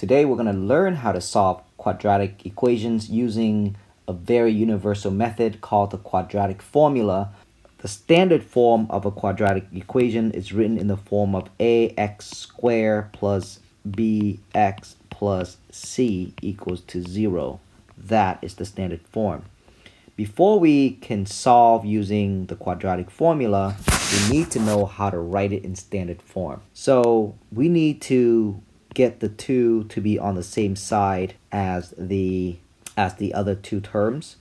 Today we're going to learn how to solve quadratic equations using a very universal method called the quadratic formula. The standard form of a quadratic equation is written in the form of ax squared plus bx plus c equals to 0. That is the standard form. Before we can solve using the quadratic formula, we need to know how to write it in standard form. So we need to get the 2 to be on the same side as the other two terms.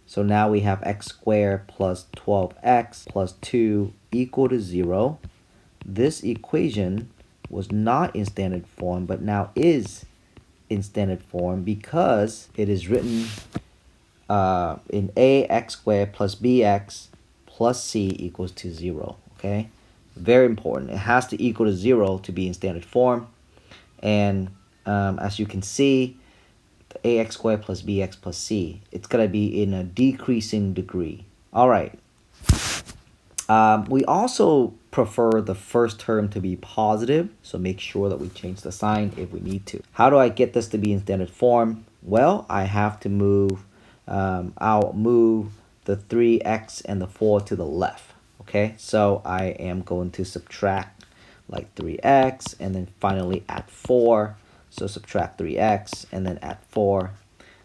So now we have x squared plus 12x plus 2 equal to 0. This equation was not in standard form, but now is in standard form because it is written in ax squared plus bx plus c equals to 0. Okay, very important. It has to equal to 0 to be in standard form. And as you can see, the ax squared plus bx plus c, it's going to be in a decreasing degree. All right. We also prefer the first term to be positive, so make sure that we change the sign if we need to. How do I get this to be in standard form? Well, I have to move, I'll move the 3x and the 4 to the left. Okay, so I am going to subtract like 3x and then finally add 4. So subtract 3x and then add 4.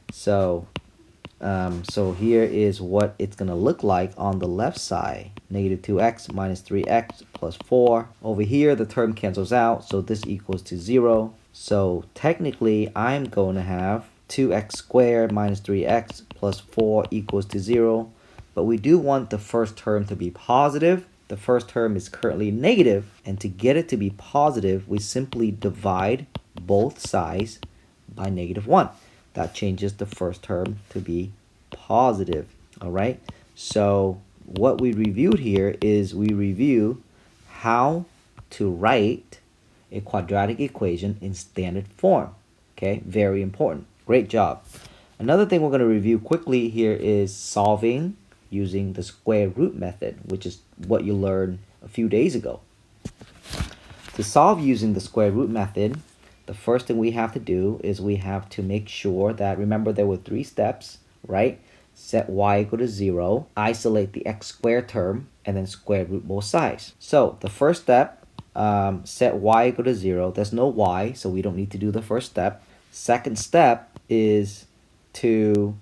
So here is what it's going to look like on the left side. Negative 2x minus 3x plus 4. Over here, the term cancels out, so this equals to 0. So technically, I'm going to have 2x squared minus 3x plus 4 equals to 0. But we do want the first term to be positive. The first term is currently negative, and to get it to be positive, we simply divide both sides by -1. That changes the first term to be positive. All right, so what we reviewed here is we review how to write a quadratic equation in standard form. Okay, very important. Great job. Another thing we're going to review quickly here is solving using the square root method, which is what you learned a few days ago. To solve using the square root method, the first thing we have to do is we have to make sure that, remember there were 3 steps, right? Set y equal to 0, isolate the x squared term, and then square root both sides. So the first step, set y equal to 0. There's no y, so we don't need to do the first step. Second step is to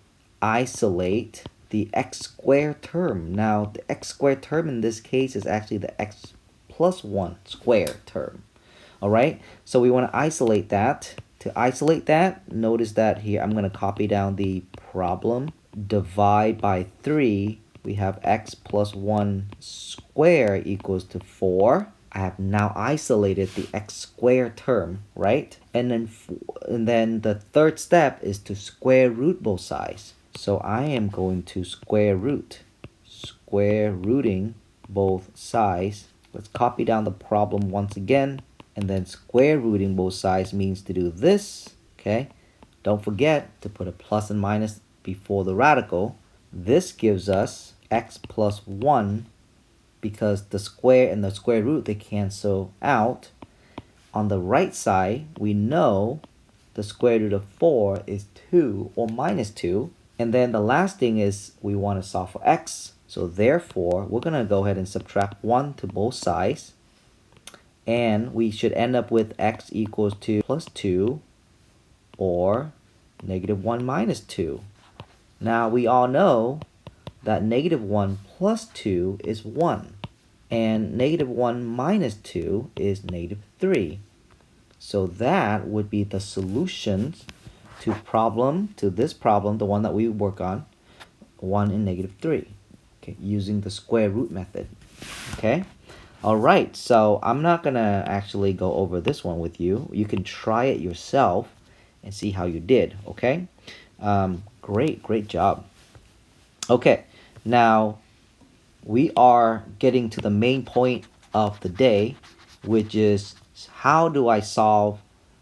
isolate the x squared term. Now, the x squared term in this case is actually the x plus 1 squared term. All right, so we want to isolate that. To isolate that, notice that here I'm going to copy down the problem. Divide by 3, we have x plus 1 squared equals to 4. I have now isolated the x squared term, right? And then the third step is to square root both sides. So I am going to square rooting both sides. Let's copy down the problem once again. And then square rooting both sides means to do this, okay? Don't forget to put a plus and minus before the radical. This gives us x plus 1 because the square and the square root, they cancel out. On the right side, we know the square root of 4 is 2 or minus 2. And then the last thing is we want to solve for x. So therefore, we're going to go ahead and subtract 1 to both sides. And we should end up with x equals to plus 2 or -1 minus 2. Now we all know that -1 plus 2 is 1. And -1 minus 2 is -3. So that would be the solutions to this problem, the one that we work on, 1 and -3, okay, using the square root method. Okay, all right, so I'm not gonna actually go over this one with you. You can try it yourself and see how you did. Okay, great job. Okay, now we are getting to the main point of the day, which is how do I solve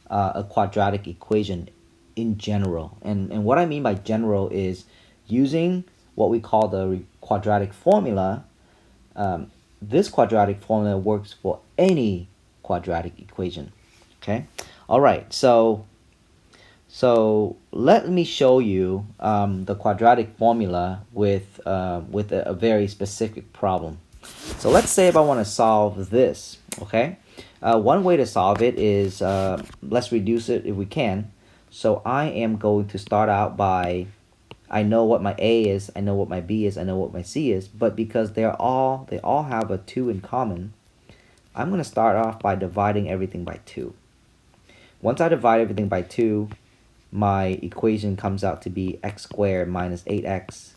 a quadratic equation in general. And what I mean by general is using what we call the quadratic formula. This quadratic formula works for any quadratic equation. Okay, all right, so So let me show you the quadratic formula with a very specific problem. So let's say if I want to solve this, okay? One way to solve it is, let's reduce it if we can. So I am going to start out by, I know what my A is, I know what my B is, I know what my C is, but because they all have a 2 in common, I'm going to start off by dividing everything by 2. Once I divide everything by 2, my equation comes out to be x squared minus 8x,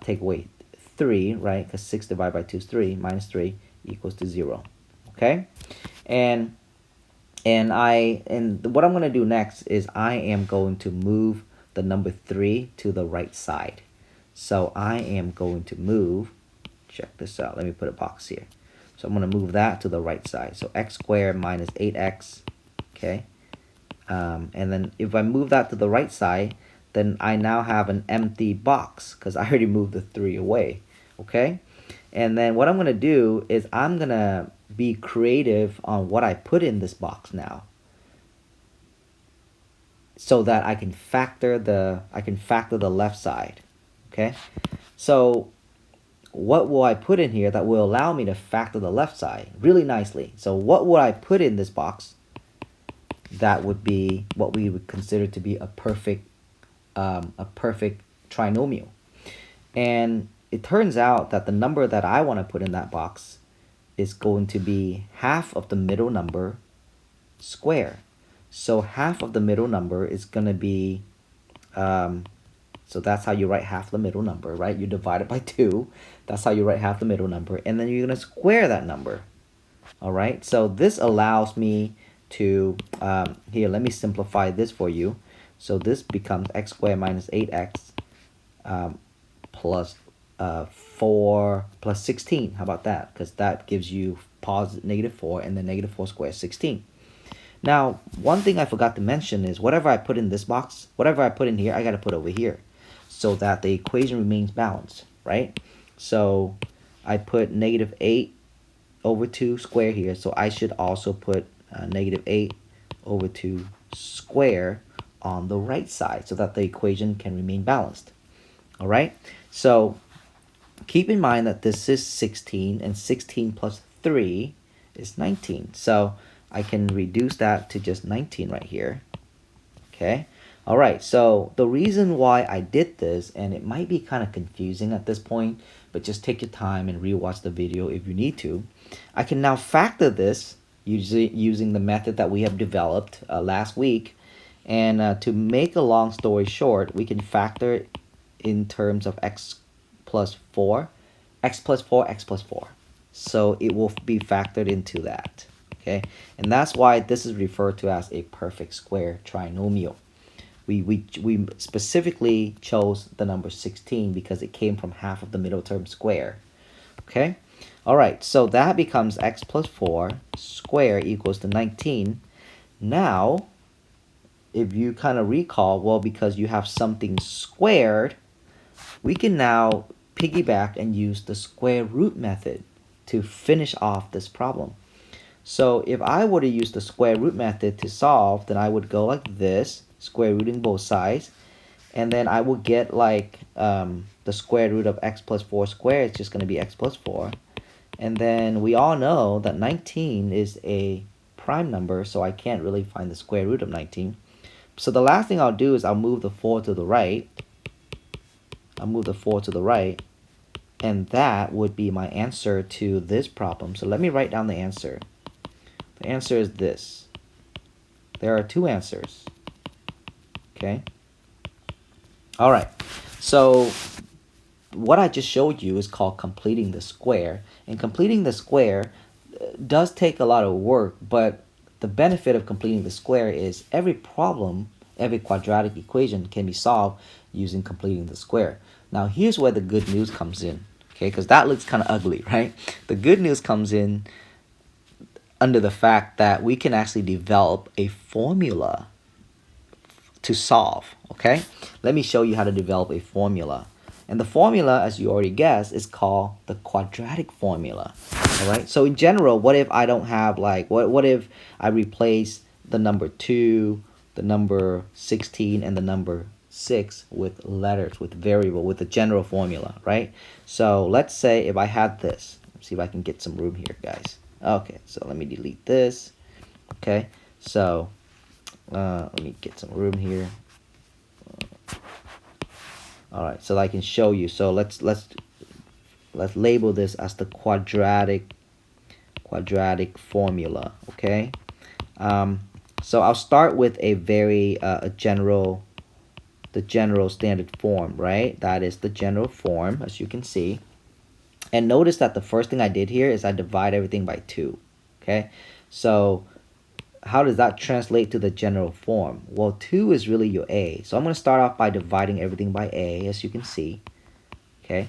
take away 3, right? Because 6 divided by 2 is 3, minus 3 equals to 0. Okay? And what I'm going to do next is I am going to move the number 3 to the right side. So I am going to move, check this out, let me put a box here. So I'm going to move that to the right side. So x squared minus 8x, okay? And then if I move that to the right side, then I now have an empty box because I already moved the 3 away, okay? And then what I'm going to do is I'm going to be creative on what I put in this box now, so that I can factor the left side, okay? So what will I put in here that will allow me to factor the left side really nicely? So what would I put in this box that would be what we would consider to be a perfect trinomial? And it turns out that the number that I want to put in that box is going to be half of the middle number square. So half of the middle number is going to be, so that's how you write half the middle number, right? You divide it by 2. That's how you write half the middle number. And then you're going to square that number. All right. So this allows me to, here, let me simplify this for you. So this becomes x squared minus 8x plus 4 plus 16. How about that? Because that gives you positive negative 4, and then negative 4 squared 16. Now, one thing I forgot to mention is whatever I put in this box, whatever I put in here, I got to put over here so that the equation remains balanced, right? So I put negative 8 over 2 square here, so I should also put negative 8 over 2 square on the right side so that the equation can remain balanced. All right? So keep in mind that this is 16, and 16 plus 3 is 19. So I can reduce that to just 19 right here. Okay? All right, so the reason why I did this, and it might be kind of confusing at this point, but just take your time and rewatch the video if you need to. I can now factor this using the method that we have developed last week. And to make a long story short, we can factor it in terms of x plus 4, x plus 4, x plus 4. So it will be factored into that. Okay, and that's why this is referred to as a perfect square trinomial. We specifically chose the number 16 because it came from half of the middle term square. Okay, all right, so that becomes x plus 4 square equals to 19. Now, if you kind of recall, well, because you have something squared, we can now piggyback and use the square root method to finish off this problem. So if I were to use the square root method to solve, then I would go like this, square rooting both sides, and then I will get like the square root of x plus 4 squared. It's just going to be x plus 4. And then we all know that 19 is a prime number, so I can't really find the square root of 19. So the last thing I'll do is I'll move the 4 to the right. I'll move the 4 to the right, and that would be my answer to this problem. So let me write down the answer. The answer is this. There are 2 answers. Okay? All right. So what I just showed you is called completing the square. And completing the square does take a lot of work, but the benefit of completing the square is every problem, every quadratic equation can be solved using completing the square. Now here's where the good news comes in, okay? Because that looks kind of ugly, right? The good news comes in under the fact that we can actually develop a formula to solve, okay? Let me show you how to develop a formula. And the formula, as you already guessed, is called the quadratic formula, all right? So in general, what if I don't have like, what if I replace the number 2 the number 16 and the number 6 with letters, with variable, with the general formula, right? So let's say if I had this, let's see if I can get some room here, guys. Okay, so let me delete this. Okay, so let me get some room here. All right, so I can show you. So let's label this as the quadratic formula. Okay, so I'll start with a very the general standard form, right? That is the general form, as you can see. And notice that the first thing I did here is I divide everything by 2. Okay, so how does that translate to the general form? Well, 2 is really your a. So I'm going to start off by dividing everything by a, as you can see. Okay,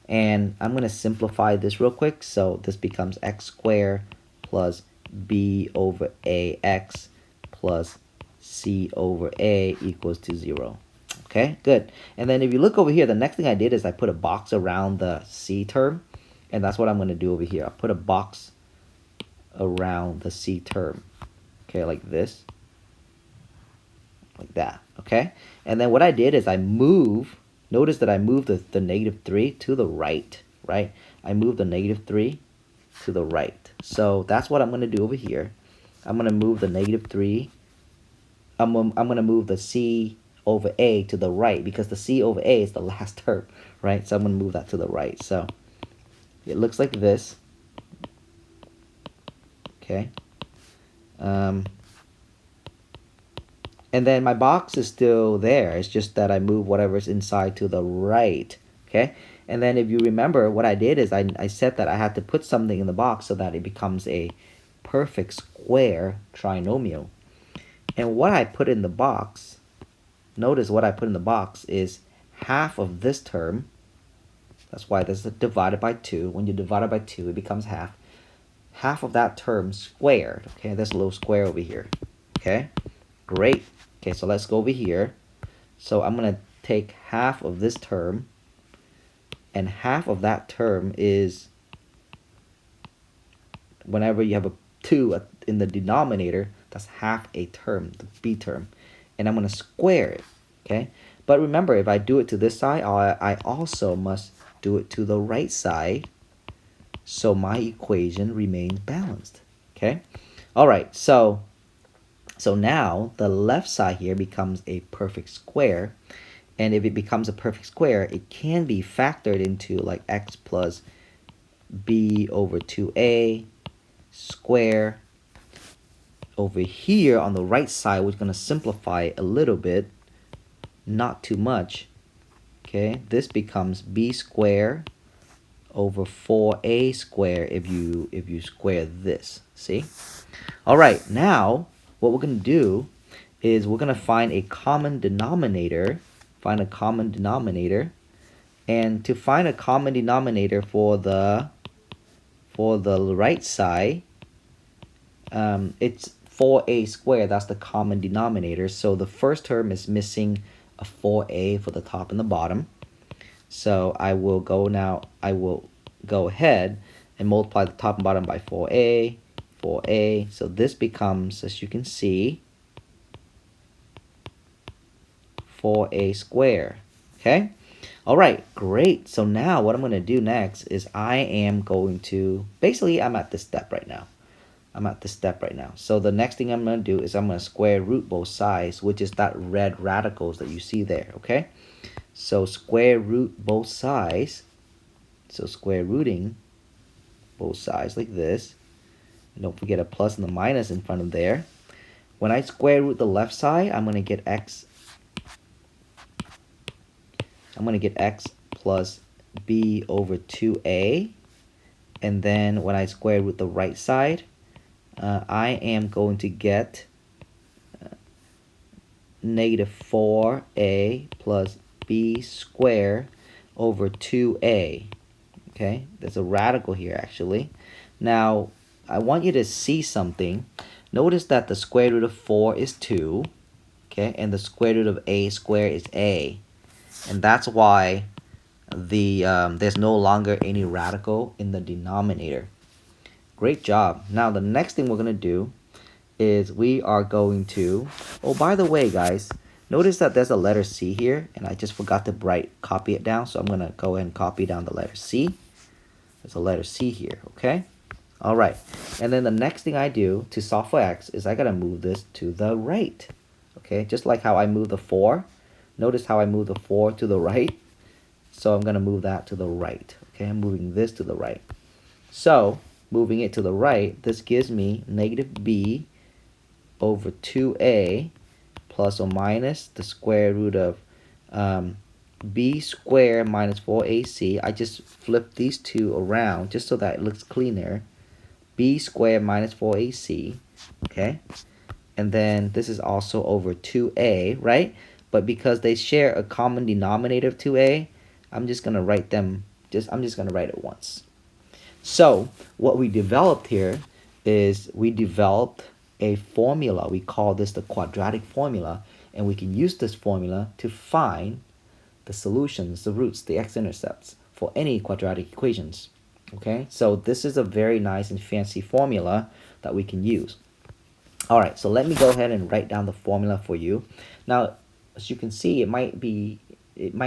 and I'm going to simplify this real quick. So this becomes x squared plus b over ax plus c over a equals to 0. Okay, good. And then if you look over here, the next thing I did is I put a box around the c term. And that's what I'm going to do over here. I'll put a box around the c term. Okay, like this. Like that. Okay? And then what I did is I notice that I moved the negative 3 to the right. Right? I moved the negative 3 to the right. So that's what I'm going to do over here. I'm going to move the negative 3. I'm going to move the c over a to the right because the c over a is the last term. Right? So I'm going to move that to the right. So it looks like this. Okay. And then my box is still there. It's just that I move whatever's inside to the right. Okay. And then if you remember, what I did is I said that I had to put something in the box so that it becomes a perfect square trinomial. And what I put in the box, notice what I put in the box is half of this term. That's why this is divided by 2. When you divide it by 2, it becomes half. Half of that term squared. Okay, there's a little square over here. Okay, great. Okay, so let's go over here. So I'm going to take half of this term, and half of that term is whenever you have a 2 in the denominator, that's half a term, the b term. And I'm going to square it. Okay, but remember, if I do it to this side, I also must do it to the right side, so my equation remains balanced. Okay, all right, so now the left side here becomes a perfect square, and if it becomes a perfect square, it can be factored into like x plus b over 2a square. Over here on the right side, we're going to simplify a little bit, not too much. Okay, this becomes b squared over 4a squared if you square this. See? All right, now what we're going to do is we're going to find a common denominator. Find a common denominator. And to find a common denominator for the right side, it's 4a squared. That's the common denominator. So the first term is missing a 4a for the top and the bottom. So I will go ahead and multiply the top and bottom by 4a. So this becomes, as you can see, 4a squared. Okay? All right, great. So now what I'm going to do next is I am going to, basically I'm at this step right now. So the next thing I'm going to do is I'm going to square root both sides, which is that red radicals that you see there, okay? So square root both sides. So square rooting both sides like this. And don't forget a plus and a minus in front of there. When I square root the left side, I'm going to get x plus b over 2a. And then when I square root the right side, I am going to get negative 4a plus b squared over 2a. Okay, there's a radical here actually. Now, I want you to see something. Notice that the square root of 4 is 2. Okay, and the square root of a squared is a. And that's why there's no longer any radical in the denominator. Great job. Now the next thing we're going to do is we are going to, oh, by the way, guys, notice that there's a letter C here, and I just forgot to copy it down, so I'm going to go ahead and copy down the letter C. There's a letter C here, okay? All right, and then the next thing I do to solve for x is I got to move this to the right, okay? Just like how I move the 4. Notice how I move the 4 to the right. So I'm going to move that to the right, okay? I'm moving this to the right. So, moving it to the right, this gives me negative b over 2a plus or minus the square root of b squared minus 4ac. I just flip these two around just so that it looks cleaner. B squared minus 4ac, okay? And then this is also over 2a, right? But because they share a common denominator of 2a, I'm just going to write them, I'm just going to write it once. So what we developed here is we developed a formula. We call this the quadratic formula, and we can use this formula to find the solutions, the roots, the x-intercepts for any quadratic equations. Okay, so this is a very nice and fancy formula that we can use. All right, so let me go ahead and write down the formula for you. Now, as you can see, it might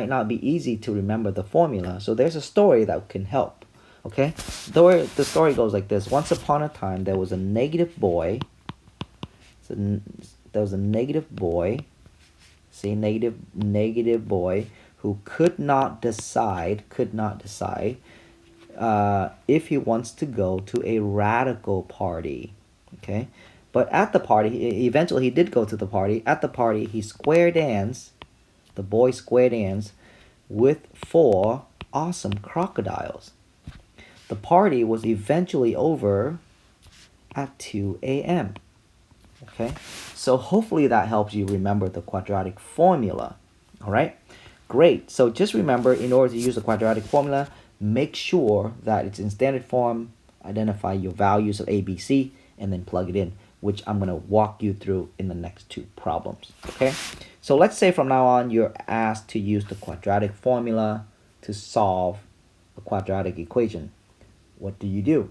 not be easy to remember the formula, so there's a story that can help. Okay, the story goes like this. Once upon a time, there was a negative boy. There was a negative boy. Say negative boy who could not decide if he wants to go to a radical party. Okay, but at the party, eventually he did go to the party. At the party, he square danced. The boy square danced with 4 awesome crocodiles. The party was eventually over at 2 a.m. Okay, so hopefully that helps you remember the quadratic formula. All right, great. So just remember, in order to use the quadratic formula, make sure that it's in standard form, identify your values of a, b, c, and then plug it in, which I'm going to walk you through in the next 2 problems. Okay, so let's say from now on you're asked to use the quadratic formula to solve a quadratic equation. What do you do?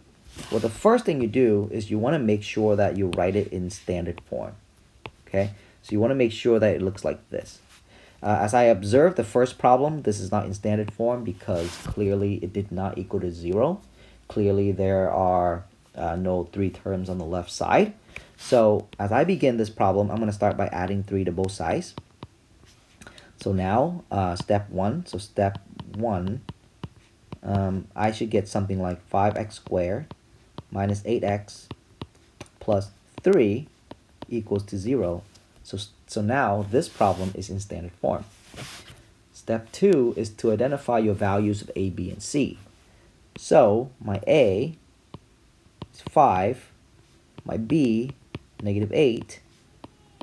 Well, the first thing you do is you want to make sure that you write it in standard form. Okay, so you want to make sure that it looks like this. As I observed the first problem, this is not in standard form because clearly it did not equal to 0. Clearly there are no 3 terms on the left side. So as I begin this problem, I'm going to start by adding 3 to both sides. So now step 1. So step 1, I should get something like 5x squared minus 8x plus 3 equals to 0. So now this problem is in standard form. Step 2 is to identify your values of a, b, and c. So my a is 5, my b negative 8,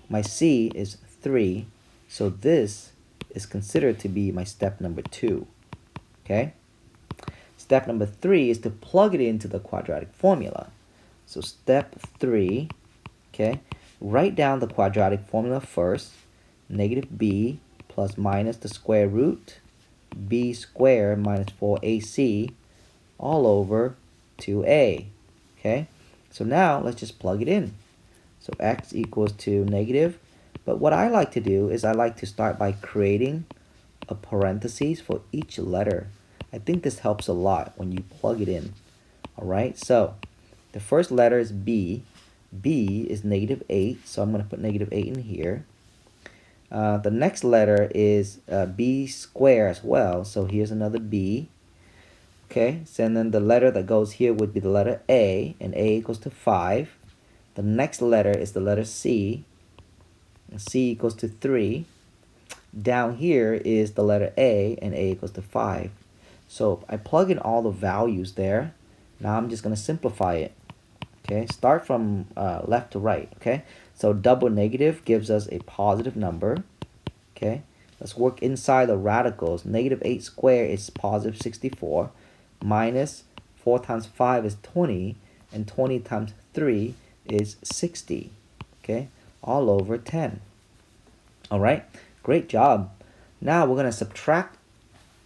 my c is 3. So this is considered to be my step number 2. Okay? Step number 3 is to plug it into the quadratic formula. So step 3, okay, write down the quadratic formula first. Negative b plus minus the square root b squared minus 4ac all over 2a. Okay, so now let's just plug it in. So x equals to negative. But what I like to do is I like to start by creating a parentheses for each letter. I think this helps a lot when you plug it in. All right, so the first letter is B. B is negative 8, so I'm going to put negative 8 in here. The next letter is B squared as well, so here's another B. Okay, so and then the letter that goes here would be the letter A, and A equals to 5. The next letter is the letter C, and C equals to 3. Down here is the letter A, and A equals to 5. So I plug in all the values there. Now I'm just going to simplify it. Okay, start from left to right. Okay, so double negative gives us a positive number. Okay, let's work inside the radicals. Negative 8 squared is positive 64. Minus 4 times 5 is 20. And 20 times 3 is 60. Okay, all over 10. All right, great job. Now we're going to subtract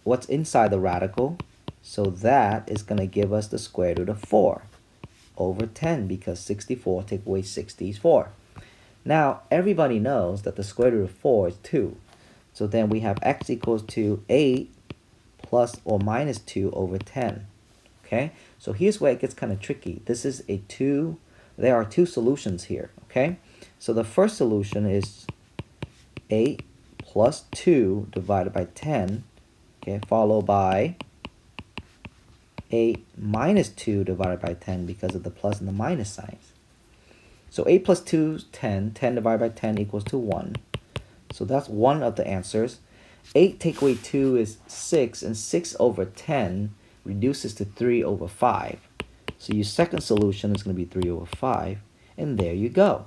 what's inside the radical. So that is going to give us the square root of 4. over 10 because 64 take away 60 is 4. Now, everybody knows that the square root of 4 is 2. So then we have x equals to 8 plus or minus 2 over 10. Okay, so here's where it gets kind of tricky. This is a 2. There are two solutions here. Okay, so the first solution is 8 plus 2 divided by 10. Okay, followed by 8 minus 2 divided by 10 because of the plus and the minus signs. So 8 plus 2 is 10. 10 divided by 10 equals to 1. So that's one of the answers. 8 take away 2 is 6, and 6 over 10 reduces to 3 over 5. So your second solution is going to be 3 over 5, and there you go.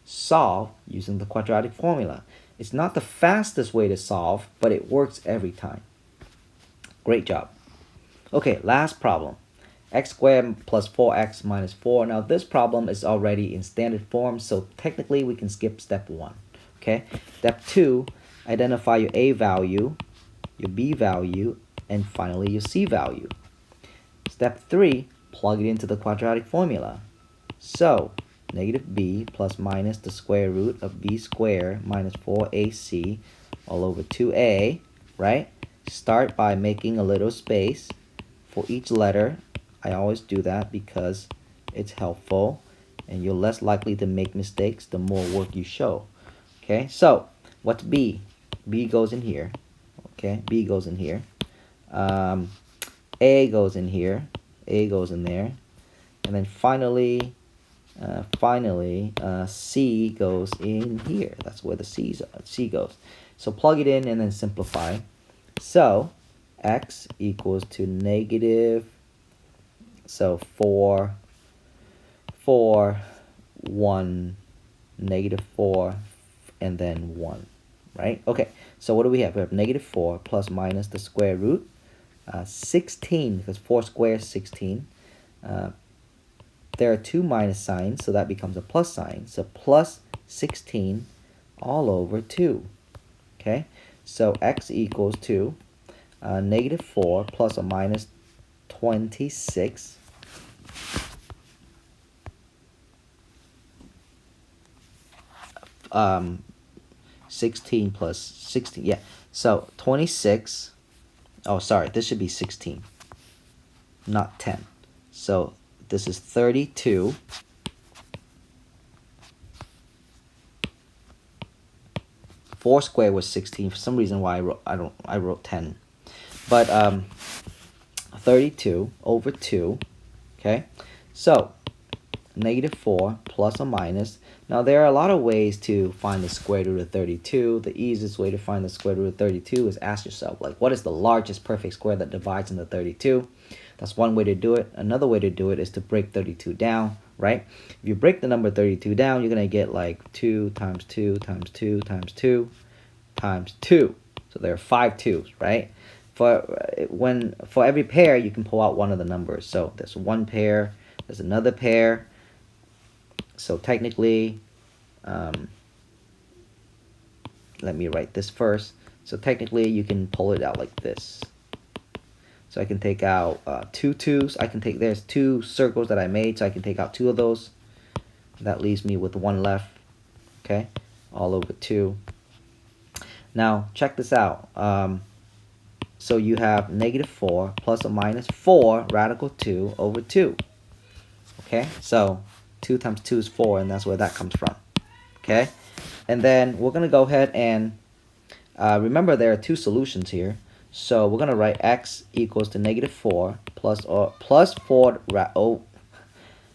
Solve using the quadratic formula. It's not the fastest way to solve, but it works every time. Great job. Okay, last problem. X squared plus 4x minus 4. Now this problem is already in standard form, so technically we can skip step 1. Okay, step 2, identify your a value, your b value, and finally your c value. Step 3, plug it into the quadratic formula. So negative b plus minus the square root of b squared minus 4ac all over 2a, right? Start by making a little space for each letter. I always do that because it's helpful and you're less likely to make mistakes the more work you show. Okay, so what's b? B goes in here. Okay, b goes in here. A goes in here. A goes in there. And then finally, C goes in here. That's where the C goes. So plug it in and then simplify. So x equals to negative, so 4, 1, negative 4, and then 1, right? Okay, so what do we have? We have negative 4 plus minus the square root, 16, because 4 squared is 16. There are two minus signs, so that becomes a plus sign. So plus 16 all over 2. Okay, so x equals to negative 4 plus or minus 26 16 plus 16, yeah, so 26. Oh, sorry, this should be 16, not 10. So this is 32 4 squared was 16. For some reason why I wrote 10. But 32 over 2. Okay, so negative 4 plus or minus. Now there are a lot of ways to find the square root of 32. The easiest way to find the square root of 32 is ask yourself, like, what is the largest perfect square that divides into 32? That's one way to do it. Another way to do it is to break 32 down, right? If you break the number 32 down, you're going to get like 2 times 2 times 2 times 2 times 2. So there are 5 2's, right? For every pair, you can pull out one of the numbers. So there's one pair, there's another pair. So technically, let me write this first. So technically, you can pull it out like this. So I can take out 2 2's. There's 2 circles that I made, so I can take out 2 of those. That leaves me with 1 left. Okay, all over 2. Now check this out. So you have negative 4 plus or minus 4 radical 2 over 2. Okay, so 2 times 2 is 4, and that's where that comes from. Okay, and then we're going to go ahead and remember there are 2 solutions here. So we're going to write x equals to negative 4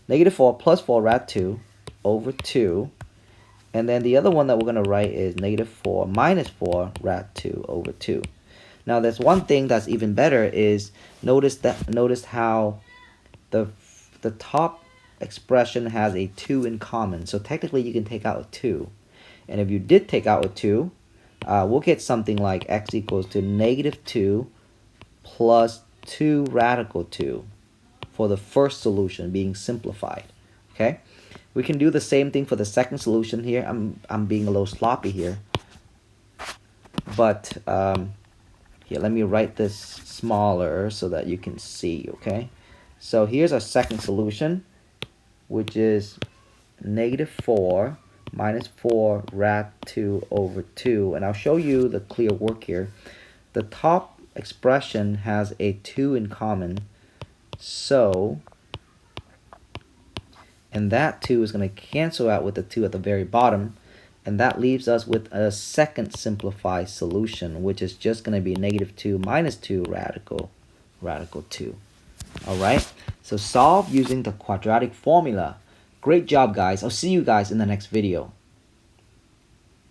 negative 4 plus 4 rad 2 over 2. And then the other one that we're going to write is negative 4 minus 4 rad 2 over 2. Now there's one thing that's even better is notice how the top expression has a 2 in common. So technically you can take out a 2. And if you did take out a 2, we'll get something like x equals to negative 2 plus 2 radical 2 for the first solution being simplified. Okay, we can do the same thing for the second solution here. I'm being a little sloppy here, but here, let me write this smaller so that you can see. Okay, so here's our second solution. which is negative 4 minus 4 rad 2 over 2. And I'll show you the clear work here. The top expression has a 2 in common, so, and that 2 is going to cancel out with the 2 at the very bottom, and that leaves us with a second simplified solution, which is just going to be negative 2 minus 2 radical 2. Alright, so solve using the quadratic formula. Great job, guys. I'll see you guys in the next video.